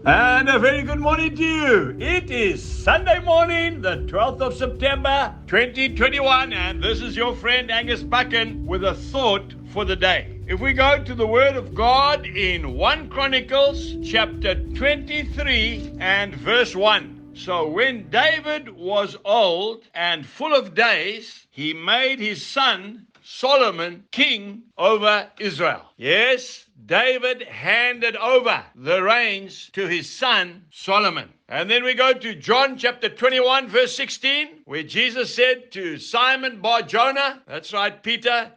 And a very good morning to you. It is Sunday morning, the 12th of September, 2021, and this is your friend Angus Buchan with a thought for the day. If we go to the Word of God in 1 Chronicles chapter 23 and verse 1. So when David was old and full of days, he made his son Solomon king over Israel. Yes, David handed over the reins to his son Solomon. And then we go to John chapter 21 verse 16, where Jesus said to Simon Bar-Jonah, that's right, Peter,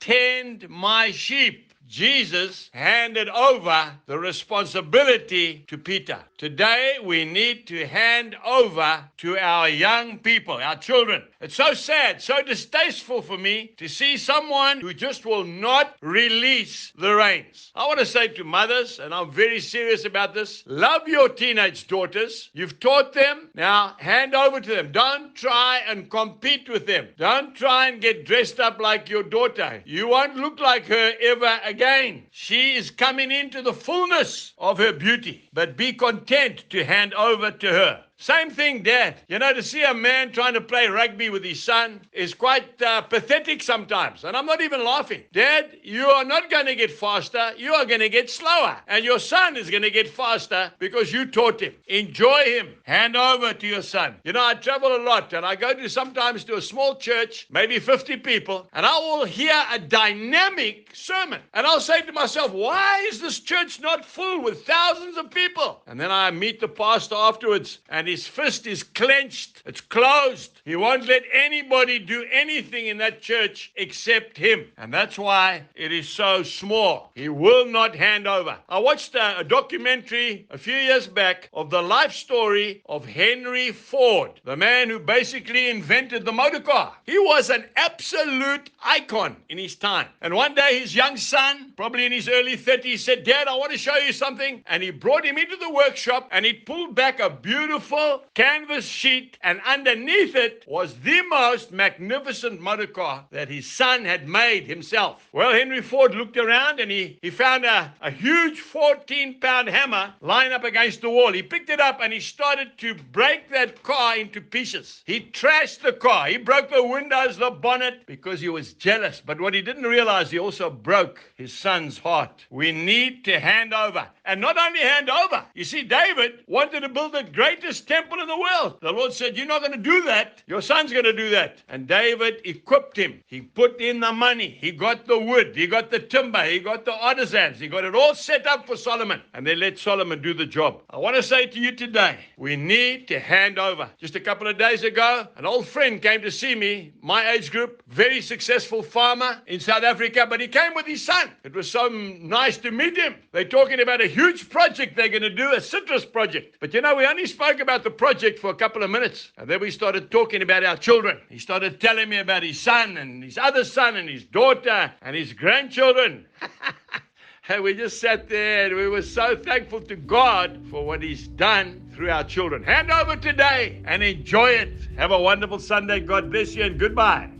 tend my sheep. Jesus handed over the responsibility to Peter. Today, we need to hand over to our young people, our children. It's so sad, so distasteful for me to see someone who just will not release the reins. I want to say to mothers, and I'm very serious about this, love your teenage daughters. You've taught them. Now, hand over to them. Don't try and compete with them. Don't try and get dressed up like your daughter. You won't look like her ever again. She is coming into the fullness of her beauty. But be content to hand over to her. Same thing, Dad. You know, to see a man trying to play rugby with his son is quite pathetic sometimes. And I'm not even laughing. Dad, you are not going to get faster. You are going to get slower. And your son is going to get faster because you taught him. Enjoy him. Hand over to your son. You know, I travel a lot and I go sometimes to a small church, maybe 50 people, and I will hear a dynamic sermon. And I'll say to myself, why is this church not full with thousands of people? And then I meet the pastor afterwards and his fist is clenched. It's closed. He won't let anybody do anything in that church except him. And that's why it is so small. He will not hand over. I watched a documentary a few years back of the life story of Henry Ford, the man who basically invented the motor car. He was an absolute icon in his time. And one day his young son, probably in his early 30s, said, Dad, I want to show you something. And he brought him into the workshop and he pulled back a beautiful canvas sheet, and underneath it was the most magnificent motor car that his son had made himself. Well, Henry Ford looked around and he found a huge 14-pound hammer lying up against the wall. He picked it up and he started to break that car into pieces. He trashed the car. He broke the windows, the bonnet, because he was jealous. But what he didn't realize, he also broke his son's heart. We need to hand over. And not only hand over. You see, David wanted to build the greatest temple in the world. The Lord said, you're not going to do that. Your son's going to do that. And David equipped him. He put in the money. He got the wood. He got the timber. He got the artisans. He got it all set up for Solomon. And they let Solomon do the job. I want to say to you today, we need to hand over. Just a couple of days ago, an old friend came to see me, my age group, very successful farmer in South Africa, but he came with his son. It was so nice to meet him. They're talking about a huge project they're going to do, a citrus project. But you know, we only spoke about the project for a couple of minutes. And then we started talking about our children. He started telling me about his son and his other son and his daughter and his grandchildren. And we just sat there and we were so thankful to God for what he's done through our children. Hand over today and enjoy it. Have a wonderful Sunday. God bless you and goodbye.